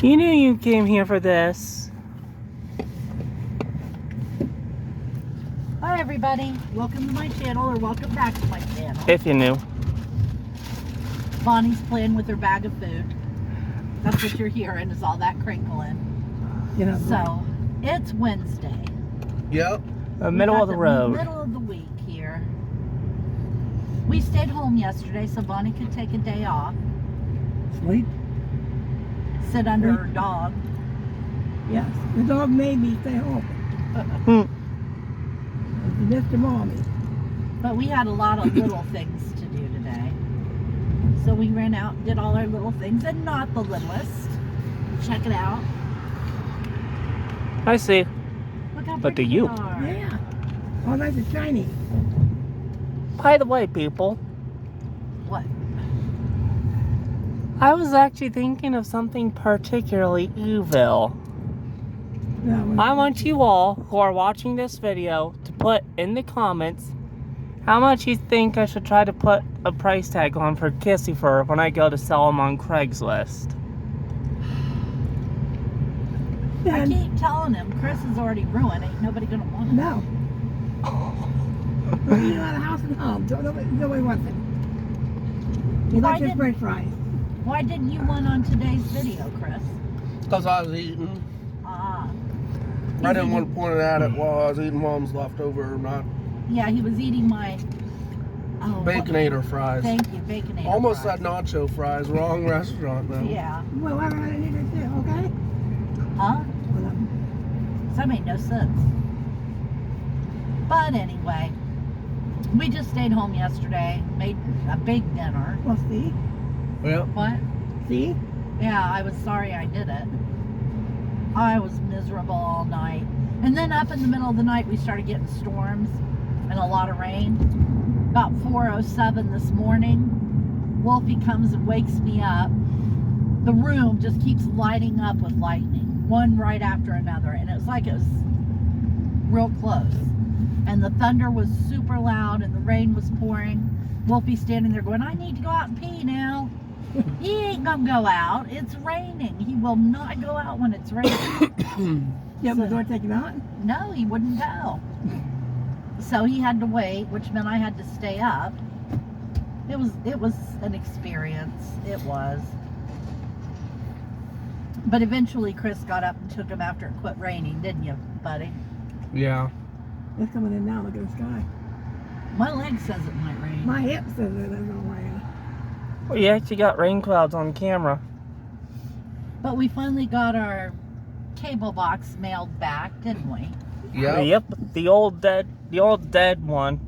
You knew you came here for this. Hi everybody, welcome to my channel, or welcome back to my channel. If you knew. Bonnie's playing with her bag of food. That's what you're hearing, is all that crinkling. So, it's Wednesday. Yep. The middle of the road. Middle of the week here. We stayed home yesterday so Bonnie could take a day off. Sleep? Sit under her dog. Yes. The dog made me stay home. Mr. Mommy. But we had a lot of little things to do today. So we ran out and did all our little things, and not the littlest. Check it out. I see. Look how But pretty do you? they are. Yeah. Oh, nice and shiny. By the way, people, What? I was actually thinking of something particularly evil. I want you all who are watching this video to put in the comments how much you think I should try to put a price tag on for Kissy Fur when I go to sell them on Craigslist. I keep telling him, Chris is already ruined. Ain't nobody gonna want it. No. We're eating out of house and home. Nobody wants it. He likes his french fries. Why didn't you want on today's video, Chris? Because I was eating. Ah. I didn't want to point it at it while I was eating Mom's leftover, not Yeah, he was eating my Baconator fries. Thank you, Baconator Almost fries. said nacho fries. Wrong restaurant, though. Yeah. Well, I need it too, okay? Huh? That made no sense. But anyway, we just stayed home yesterday, made a big dinner. Well, see? Yep. What? See? Yeah, I was sorry I did it. I was miserable all night. And then up in the middle of the night, we started getting storms and a lot of rain. About 4:07 this morning, Wolfie comes and wakes me up. The room just keeps lighting up with lightning, one right after another. And it was like it was real close. And the thunder was super loud and the rain was pouring. Wolfie's standing there going, I need to go out and pee now. He ain't gonna go out. It's raining. He will not go out when it's raining. Yeah, but don't take him out? No, he wouldn't go. So he had to wait, which meant I had to stay up. It was an experience. It was. But eventually Chris got up and took him after it quit raining, didn't you, buddy? Yeah. It's coming in now. Look at the sky. My leg says it might rain. My hip says it doesn't rain. Well, you actually got rain clouds on camera. But we finally got our cable box mailed back, didn't we? Yep. Yep, the old dead one.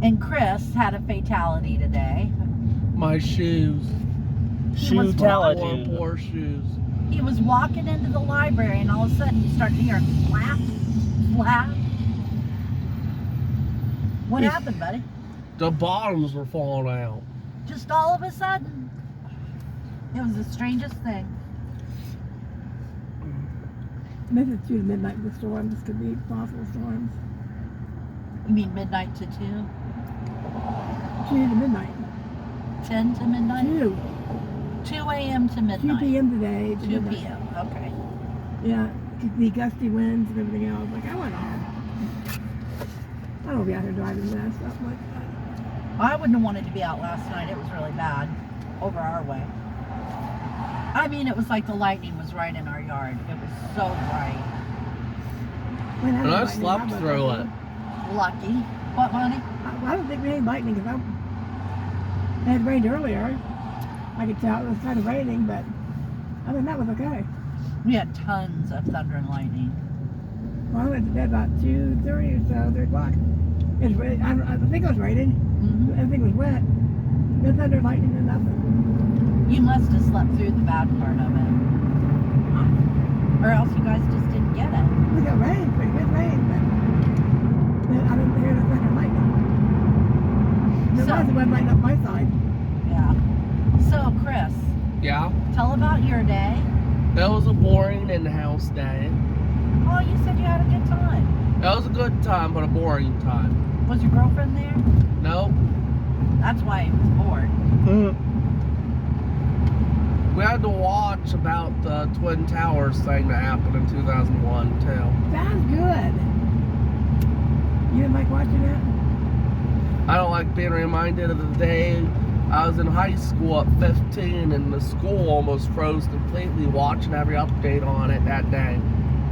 And Chris had a fatality today. My shoes. Shoe-tality. Poor shoes. He was walking into the library and all of a sudden you start to hear flap, flap. What happened, buddy? The bottoms were falling out. Just all of a sudden. It was the strangest thing. Maybe it's 2 to midnight with storms. This could be possible storms. You mean midnight to 2? 2 to midnight. 10 to midnight? 2. 2 a.m. to 2 midnight. p.m. today. 2 midnight. p.m. Okay. Yeah, could be gusty winds and everything else. Like, I went home. I don't be out here driving that stuff like that. I wouldn't have wanted to be out last night. It was really bad over our way. I mean, it was like the lightning was right in our yard. It was so bright. And I slept through it. Lucky. What, honey? I don't think we had lightning because it had rained earlier. I could tell it was kind of raining, but other than that was okay. We had tons of thunder and lightning. Well, I went to bed about 2:30 or so, 3 o'clock. I think it was raining. Mm-hmm. Everything was wet. No thunder, lightning, and nothing. You must have slept through the bad part of it. Or else you guys just didn't get it. We got rain, pretty good rain, but I didn't hear the thunder and lightning. There was one lighting up my side. Yeah. So, Chris, Yeah. tell about your day. That was a boring in-house day. Oh, you said you had a good time. That was a good time, but a boring time. Was your girlfriend there? Nope. That's why he was bored. We had to watch about the Twin Towers thing that happened in 2001 too. Sounds good. You didn't like watching that? I don't like being reminded of the day I was in high school at 15 and the school almost froze completely watching every update on it that day.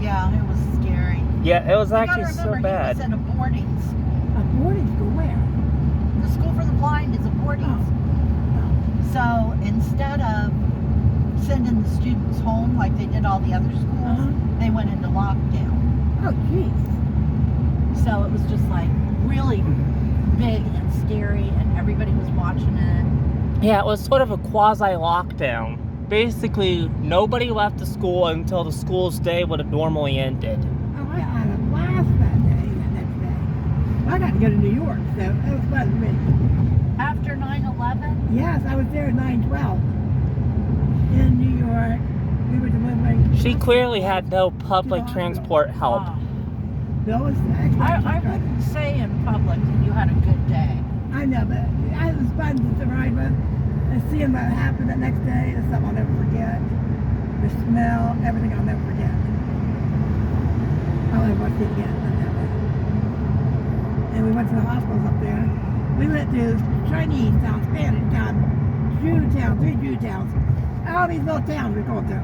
Yeah, it was scary. Yeah, it was You gotta actually so remember, bad. he was in a boarding school. A boarding school where? The School for the Blind is a boarding Oh. school. So instead of sending the students home like they did all the other schools, Uh-huh. they went into lockdown. Oh, jeez. So it was just like really big and scary, and everybody was watching it. Yeah, it was sort of a quasi-lockdown. Basically, nobody left the school until the school's day would have normally ended. Oh, I had a blast that day, that next day. I got to go to New York, so it was fun for me. After 9/11, Yes, I was there at 9/12 in New York. We were delivering. She clearly had no public transport help. Bill was actually. I wouldn't say in public that you had a good day. I know, but it was fun to survive it and seeing what happened the next day is something I'll never forget. The smell, everything I'll never forget. I'll never watch it again. I'll never. And we went to the hospitals up there. We went to Chinese town, Spanish town, Jew town, 3 Jew towns. All these little towns we go to.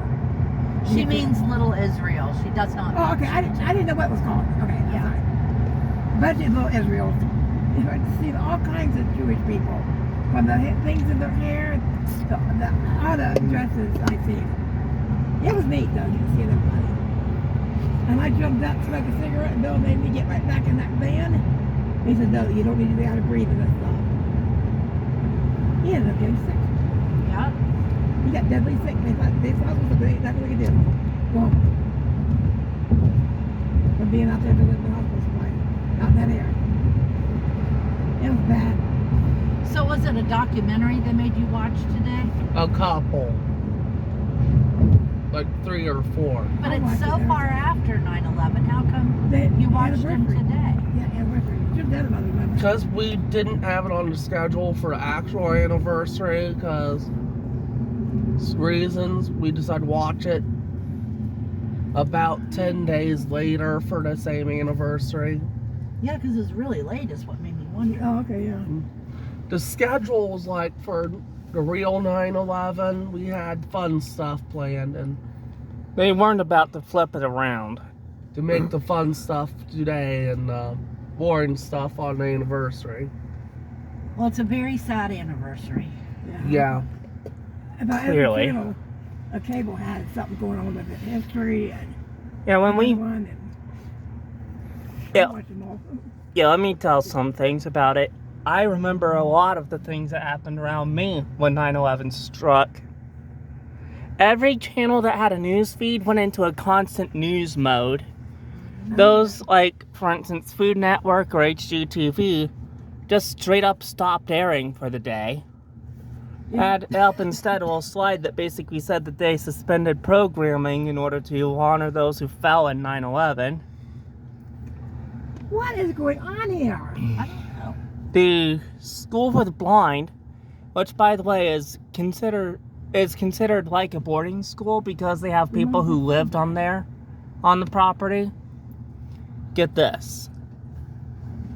She means Little Israel. She does not. Oh, okay. I didn't know what it was called. Okay, I'm Yeah. sorry. Bunch of little Israel. You know, to see all kinds of Jewish people, from the things in their hair, all the dresses I seen. It was neat though, to see everybody. And I jumped up, smoked a cigarette, and Bill made me get right back in that van. He said, "No, you don't need to be able to breathe in this stuff." He ended up getting sick. Yeah. He got deadly sick. They thought nothing we could do. Go home. From being out there delivering hospital supplies, out in that air. It was bad. So was it a documentary they made you watch today? A couple. Like 3 or 4. But I it's watched so it. far after 9/11. How come They- you watched them anniversary. today? Yeah, anniversary. Should have done it on November. Because we didn't have it on the schedule for the actual anniversary because reasons, we decided to watch it about 10 days later for the same anniversary. Yeah, because it's really late is what made me wonder. Oh, okay, yeah. The schedule was like for the real 9/11, we had fun stuff planned, and They weren't about to flip it around. to make the fun stuff today and boring stuff on the anniversary. Well, it's a very sad anniversary. Yeah. About Clearly. every channel, a cable had something going on with it, history and Yeah, when we one and Yeah. I watched them all. Yeah, let me tell some things about it. I remember a lot of the things that happened around me when 9/11 struck. Every channel that had a news feed went into a constant news mode. Those, like, for instance, Food Network or HGTV, just straight up stopped airing for the day. Had up instead a little slide that basically said that they suspended programming in order to honor those who fell in 9/11. What is going on here? I don't know. The School for the Blind, which by the way is considered like a boarding school because they have people who lived on the property. Get this.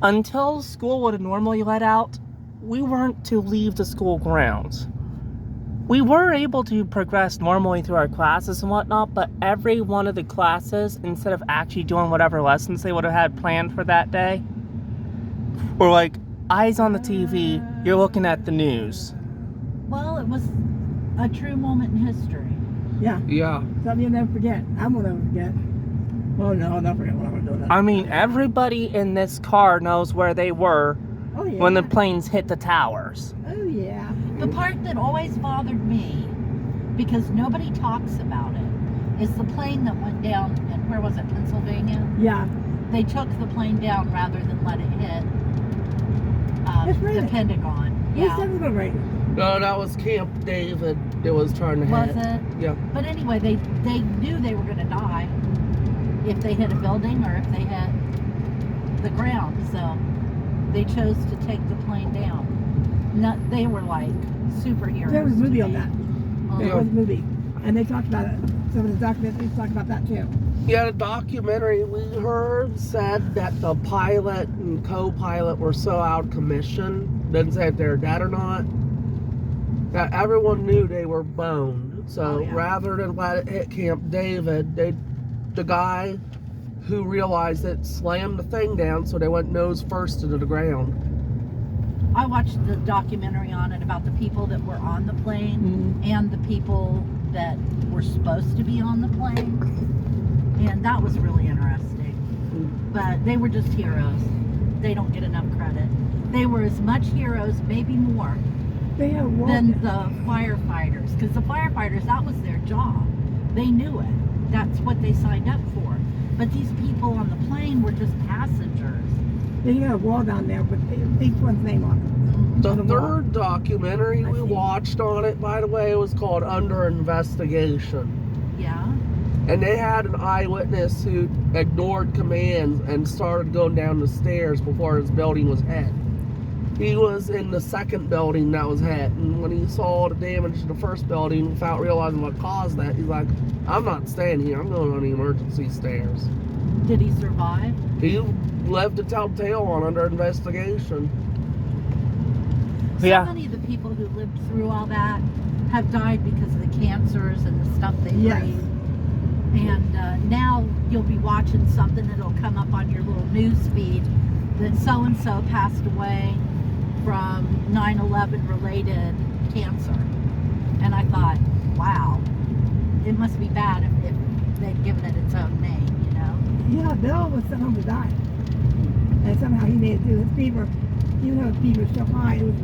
Until school would have normally let out, we weren't to leave the school grounds. We were able to progress normally through our classes and whatnot, but every one of the classes, instead of actually doing whatever lessons they would have had planned for that day, were like, eyes on the TV, you're looking at the news. Well, it was a true moment in history. Yeah, Yeah. something you'll never forget. I won't ever forget. Oh no, I'll never forget what I'm doing. I mean, everybody in this car knows where they were Oh yeah. when the planes hit the towers. Oh yeah. The part that always bothered me, because nobody talks about it, is the plane that went down, and where was it, Pennsylvania? Yeah. They took the plane down rather than let it hit It's the raining. Pentagon. We Yeah. said it was gonna rain. No, that was Camp David that was trying to Was hit. it? Yeah. But anyway, they knew they were going to die if they hit a building or if they hit the ground. So they chose to take the plane down. Not, they were like superheroes. There was a movie to on me. that. There Yeah. was a movie, and they talked about it. Some of the documentaries talk about that too. Yeah, the documentary we heard said that the pilot and co-pilot were so out of commission, didn't say if they're dead or not, that everyone knew they were boned. So Oh, yeah. rather than let it hit Camp David, the guy who realized it slammed the thing down so they went nose first into the ground. I watched the documentary on it about the people that were on the plane and the people that were supposed to be on the plane. And that was really interesting. But they were just heroes. They don't get enough credit. They were as much heroes, maybe more, They have walked. than the firefighters. Because the firefighters, that was their job. They knew it. That's what they signed up for. But these people on the plane were just passengers. They had a wall down there with each one's name on it. The On the wall. third documentary I we see. watched on it, by the way, was called Under Investigation. Yeah. And they had an eyewitness who ignored commands and started going down the stairs before his building was hit. He was in the second building that was hit, and when he saw the damage to the first building without realizing what caused that, he's like, I'm not staying here, I'm going on the emergency stairs. Did he survive? He lived to tell tale on Under Investigation. Yeah. So many of the people who lived through all that have died because of the cancers and the stuff they Yes. breathe. And now you'll be watching something that'll come up on your little news feed that so-and-so passed away from 9/11 related cancer. And I thought, wow, it must be bad if they've given it its own name, you know? Yeah, Bill was sent home to die. And somehow he made it through his fever. Even though his fever was so high, it was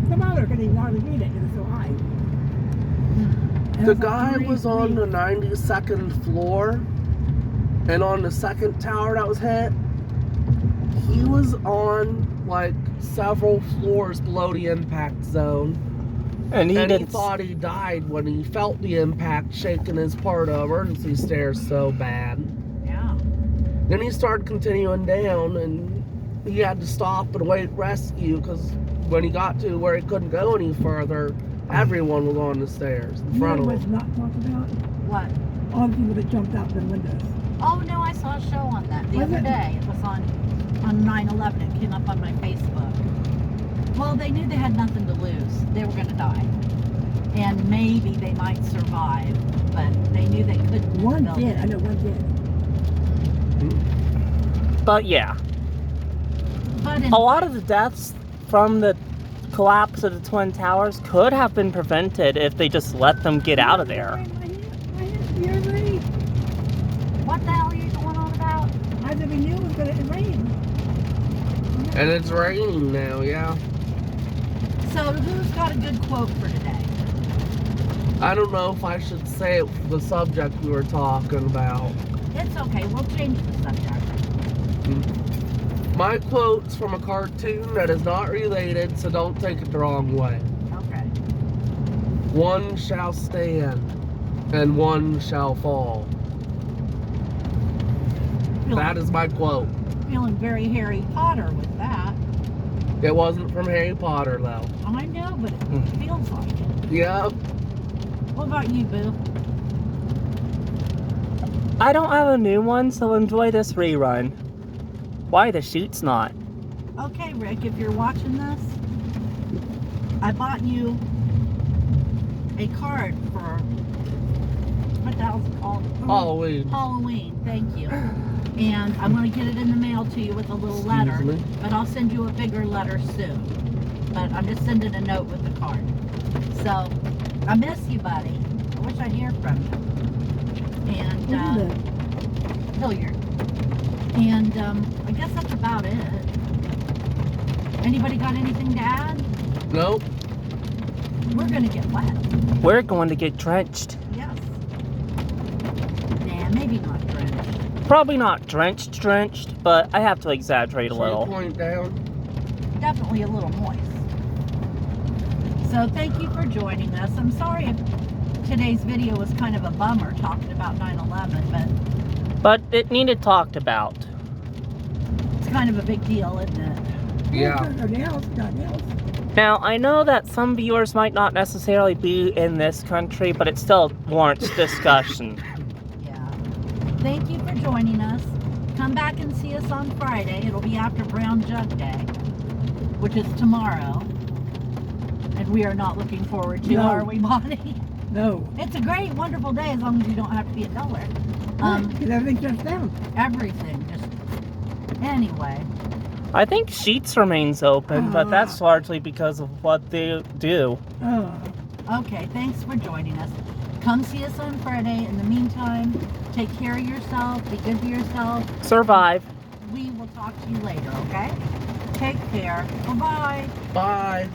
the mother couldn't even hardly read it, it was so high. And The it was like guy 3 was on the weeks. 92nd floor, and on the second tower that was hit, he was on like several floors below the impact zone. And he And did. he thought he died when he felt the impact shaking his part of emergency stairs so bad. Yeah. Then he started continuing down, and he had to stop and wait rescue because when he got to where he couldn't go any further, everyone was on the stairs in You front know of what's him. not talked about? What? All the people that jumped out the windows. Oh no, I saw a show on that the Was other it? day. It was on 9/11. It came up on my Facebook. Well, they knew they had nothing to lose. They were going to die, and maybe they might survive, but they knew they couldn't. One build did, it. I know one did. But yeah, But in, a lot of the deaths from the collapse of the Twin Towers could have been prevented if they just let them get out of there. My hand, you're right. what the hell are you going on about? I said we knew it was going to rain. And it's raining now, yeah. So who's got a good quote for today? I don't know if I should say it for the subject we were talking about. It's okay. We'll change the subject. My quote's from a cartoon that is not related, so don't take it the wrong way. Okay. One shall stand, and one shall fall. That is my quote. Feeling very Harry Potter with that. It wasn't from Harry Potter, though. I know, but it feels like it. Yep. What about you, Boo? I don't have a new one, so enjoy this rerun. Why the shoot's not? Okay, Rick, if you're watching this, I bought you a card for, what the hell's it called? Halloween. Halloween, thank you. And I'm going to get it in the mail to you with a little letter, Excuse me? but I'll send you a bigger letter soon. But I'm just sending a note with the card. So, I miss you, buddy. I wish I'd hear from you. And, Where do you live? Hilliard. And I guess that's about it. Anybody got anything to add? Nope. We're gonna get wet. We're going to get drenched. Yes. Nah, maybe not drenched. Probably not drenched, but I have to exaggerate a Should I little. point down? Definitely a little moist. So thank you for joining us. I'm sorry if today's video was kind of a bummer talking about 9/11, but But it needed talked about. it's kind of a big deal, isn't it? Yeah. Or nails, got nails. Now, I know that some viewers might not necessarily be in this country, but it still warrants discussion. Yeah. Thank you for joining us. Come back and see us on Friday. It'll be after Brown Jug Day, which is tomorrow. And we are not looking forward to, No. are we, Bonnie? No. It's a great, wonderful day as long as you don't have to be a dollar. Because everything shuts down. Everything just... Anyway. I think Sheets remains open, but that's largely because of what they do. Oh. Okay, thanks for joining us. Come see us on Friday. In the meantime, take care of yourself. Be good to yourself. Survive. We will talk to you later, okay? Take care. Bye-bye. Bye.